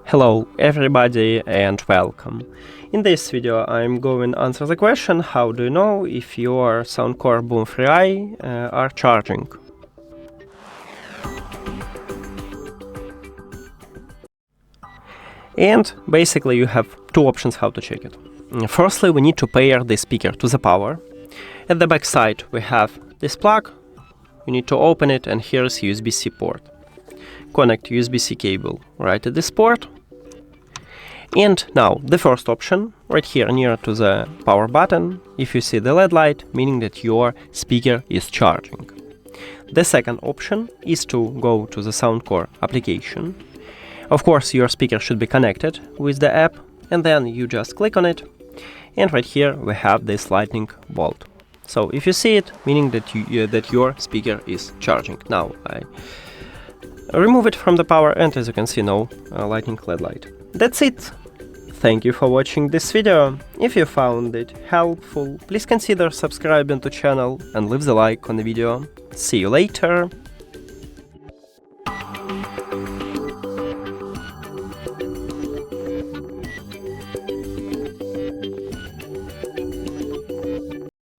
Hello everybody and welcome. In this video I'm going to answer the question: how do you know if your SOUNDCORE Boom 3i are charging? And basically you have two options how to check it. Firstly, we need to pair the speaker to the power. At the back side we have this plug. You need to open it, and here is USB-C port. Connect USB-C cable right at this port. And now the first option, right here near to the power button, if you see the LED light, meaning that your speaker is charging. The second option is to go to the SOUNDCORE application. Of course, your speaker should be connected with the app, and then you just click on it, and right here we have this lightning bolt. So if you see it, meaning that your speaker is charging. Now I remove it from the power, and as you can see, no lightning LED light. That's it. Thank you for watching this video. If you found it helpful, please consider subscribing to the channel and leave the like on the video. See you later.